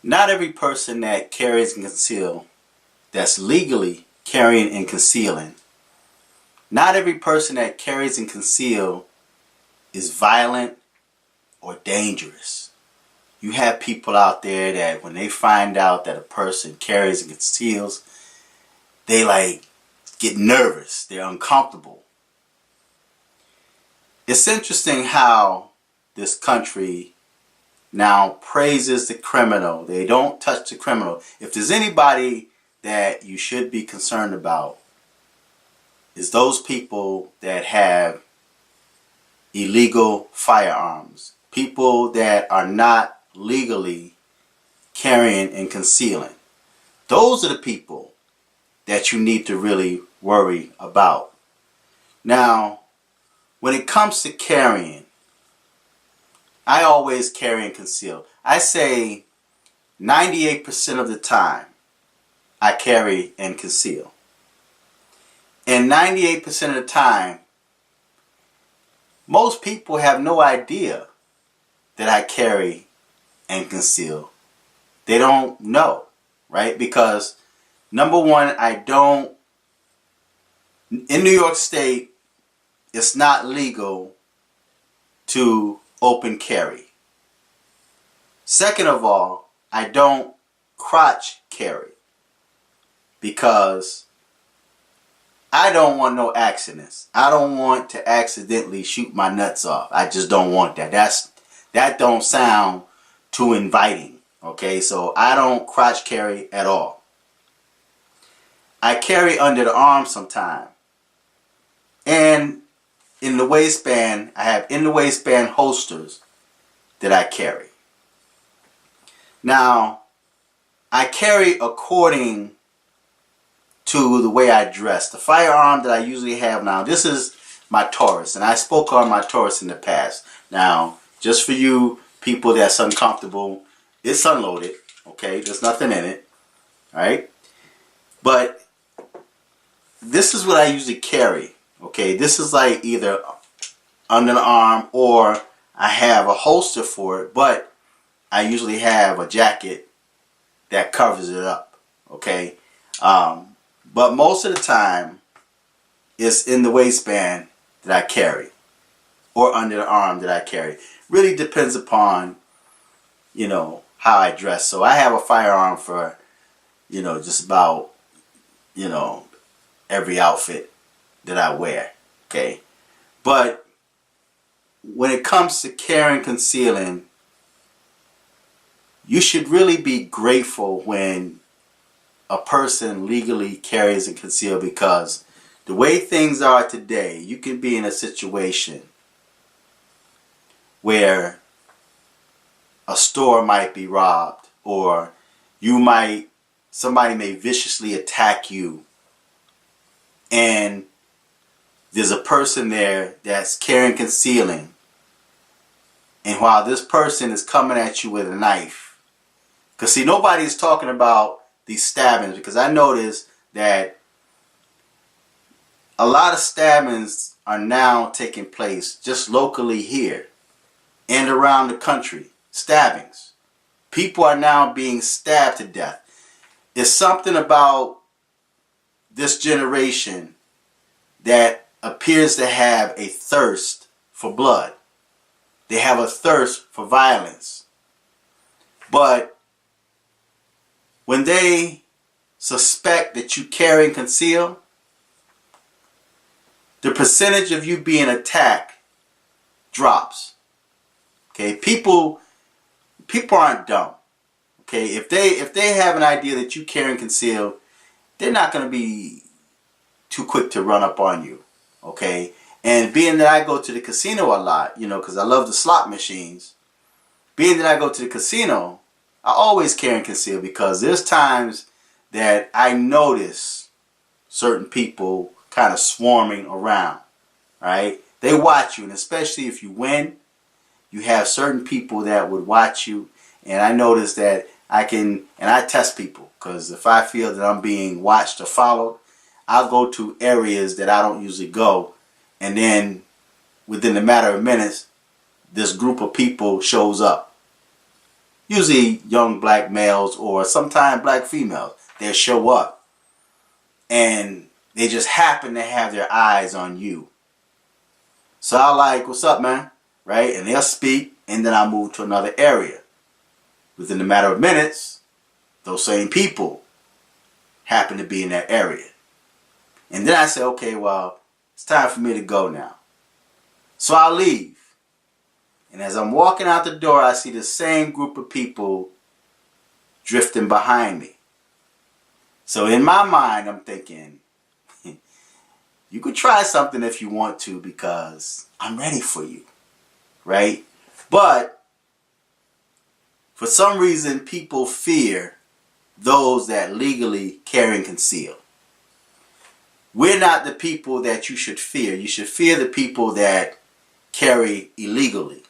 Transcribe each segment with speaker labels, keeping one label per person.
Speaker 1: Not every person that carries and conceals, that's legally carrying and concealing, not every person that carries and conceals is violent or dangerous. You have people out there that when they find out that a person carries and conceals, they like get nervous. They're uncomfortable. It's interesting how this country now praises the criminal. They don't touch the criminal. If there's anybody that you should be concerned about, is those people that have illegal firearms. People that are not legally carrying and concealing. Those are the people that you need to really worry about. Now, when it comes to carrying, I always carry and conceal. I say 98% of the time I carry and conceal. And 98% of the time, most people have no idea that I carry and conceal. They don't know, right? Because number one, in New York State, it's not legal to open carry. Second of all, I don't crotch carry because I don't want no accidents. I don't want to accidentally shoot my nuts off. I just don't want that. That don't sound too inviting. Okay, so I don't crotch carry at all. I carry under the arm sometimes. And in the waistband, I have in the waistband holsters that I carry. Now, I carry according to the way I dress. The firearm that I usually have now, this is my Taurus, and I spoke on my Taurus in the past. Now, just for you people that's uncomfortable, it's unloaded, okay? There's nothing in it, right? But this is what I usually carry, okay? This is like either under the arm or I have a holster for it, but I usually have a jacket that covers it up, okay? But most of the time, it's in the waistband that I carry or under the arm that I carry. Really depends upon, you know, how I dress. So I have a firearm for, you know, just about, you know, every outfit that I wear, okay? But when it comes to carrying, concealing, you should really be grateful when a person legally carries and conceals, because the way things are today, you can be in a situation where a store might be robbed, or somebody may viciously attack you, and there's a person there that's carrying, concealing, and while this person is coming at you with a knife, because see, nobody's talking about these stabbings, because I noticed that a lot of stabbings are now taking place just locally here and around the country. Stabbings. People are now being stabbed to death. It's something about this generation that appears to have a thirst for blood. They have a thirst for violence. But when they suspect that you carry and conceal, the percentage of you being attacked drops. Okay, people aren't dumb. Okay, if they have an idea that you carry and conceal, they're not going to be too quick to run up on you. Okay, and being that I go to the casino a lot, you know, because I love the slot machines. Being that I go to the casino, I always carry and conceal, because there's times that I notice certain people kind of swarming around, right? They watch you, and especially if you win, you have certain people that would watch you, and I notice that I test people, because if I feel that I'm being watched or followed, I'll go to areas that I don't usually go, and then within a matter of minutes, this group of people shows up. usually young black males or sometimes black females. They'll show up and they just happen to have their eyes on you. So I like, what's up, man? Right? And they'll speak, and then I move to another area. Within a matter of minutes, those same people happen to be in that area. And then I say, okay, well, it's time for me to go now. So I leave. And as I'm walking out the door, I see the same group of people drifting behind me. So in my mind, I'm thinking, you could try something if you want to because I'm ready for you, right? But for some reason, people fear those that legally carry and conceal. We're not the people that you should fear. You should fear the people that carry illegally.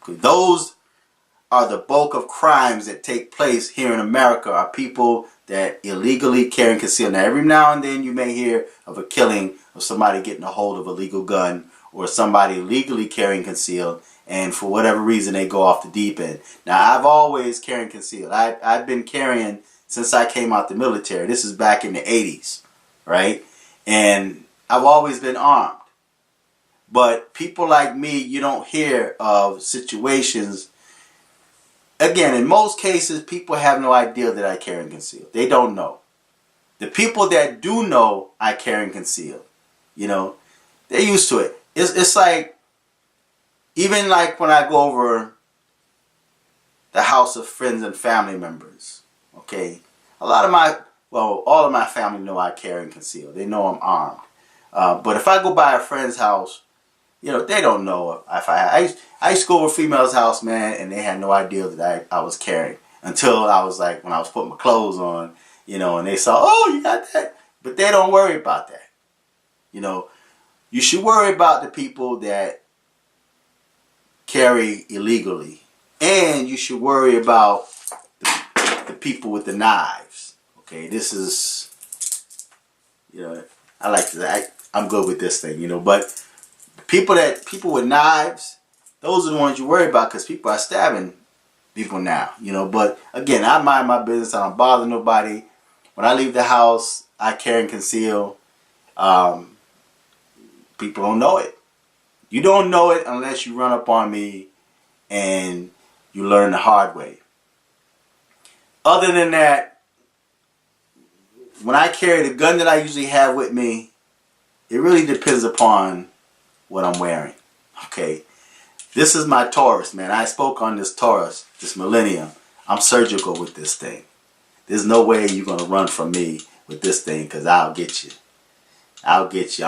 Speaker 1: Those are the bulk of crimes that take place here in America, are people that illegally carry and conceal. Now, every now and then you may hear of a killing of somebody getting a hold of a legal gun or somebody legally carrying concealed, and for whatever reason they go off the deep end. Now, I've always carried and concealed. I've been carrying since I came out the military. This is back in the 80s, right? And I've always been armed. But people like me, you don't hear of situations. Again, in most cases, people have no idea that I carry and conceal. They don't know. The people that do know I carry and conceal, you know, they're used to it. It's like, even like when I go over the house of friends and family members, okay, all of my family know I carry and conceal. They know I'm armed. But if I go by a friend's house, you know, they don't know if I used to go over a female's house, man, and they had no idea that I was carrying until I was like, when I was putting my clothes on, you know, and they saw, oh, you got that. But they don't worry about that. You know, you should worry about the people that carry illegally, and you should worry about the people with the knives. Okay, this is, you know, I like that. I'm good with this thing, you know, but people with knives, those are the ones you worry about because people are stabbing people now, you know. But again, I mind my business. I don't bother nobody. When I leave the house, I carry and conceal. People don't know it. You don't know it unless you run up on me and you learn the hard way. Other than that, when I carry the gun that I usually have with me, it really depends upon what I'm wearing. Okay, this is my Taurus, man. I spoke on this Taurus, this millennium. I'm surgical with this thing. There's no way you're gonna run from me with this thing, because I'll get you. I'll get you.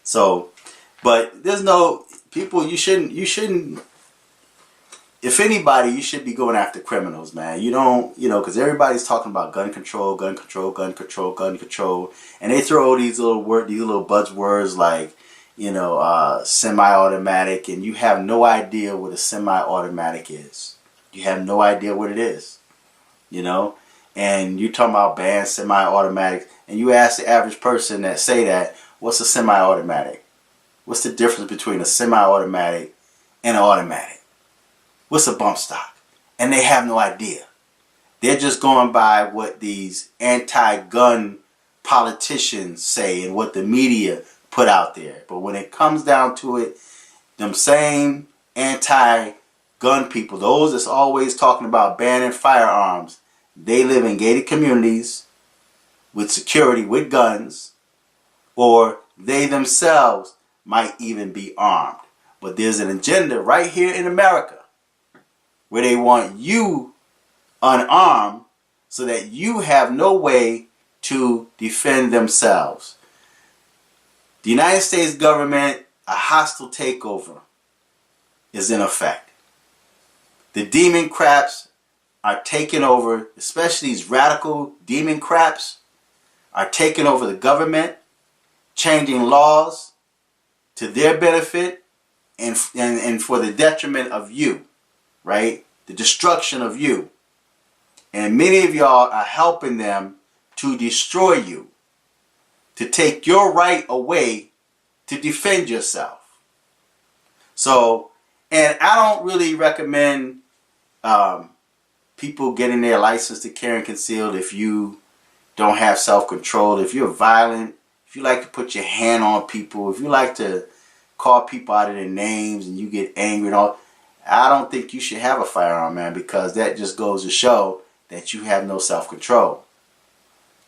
Speaker 1: So, but there's no people. You shouldn't. If anybody, you should be going after criminals, man. You don't, you know, because everybody's talking about gun control, gun control, gun control, gun control, and they throw these little buzzwords like, you know, semi-automatic, and you have no idea what a semi-automatic is. You have no idea what it is, you know. And you're talking about ban semi-automatic, and you ask the average person that say that, what's a semi-automatic? What's the difference between a semi-automatic and an automatic? What's a bump stock? And they have no idea. They're just going by what these anti-gun politicians say and what the media put out there. But when it comes down to it, them same anti-gun people, those that's always talking about banning firearms, they live in gated communities with security, with guns, or they themselves might even be armed. But there's an agenda right here in America where they want you unarmed so that you have no way to defend themselves. The United States government, a hostile takeover is in effect. The demon craps are taking over, especially these radical demon craps are taking over the government, changing laws to their benefit and for the detriment of you. Right? The destruction of you. And many of y'all are helping them to destroy you, to take your right away to defend yourself. So And I don't really recommend people getting their license to carry and concealed if you don't have self-control, if you're violent, if you like to put your hand on people, if you like to call people out of their names and you get angry and all. I don't think you should have a firearm, man, because that just goes to show that you have no self-control.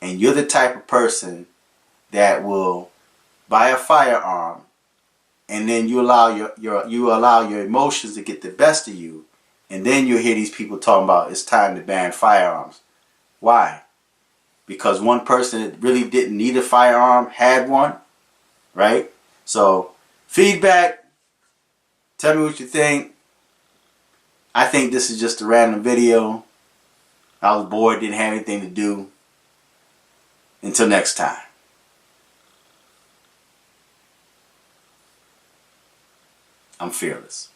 Speaker 1: And you're the type of person that will buy a firearm and then you allow your emotions to get the best of you, and then you hear these people talking about it's time to ban firearms. Why? Because one person that really didn't need a firearm had one, right? So, feedback. Tell me what you think. I think this is just a random video. I was bored, didn't have anything to do. Until next time. I'm fearless.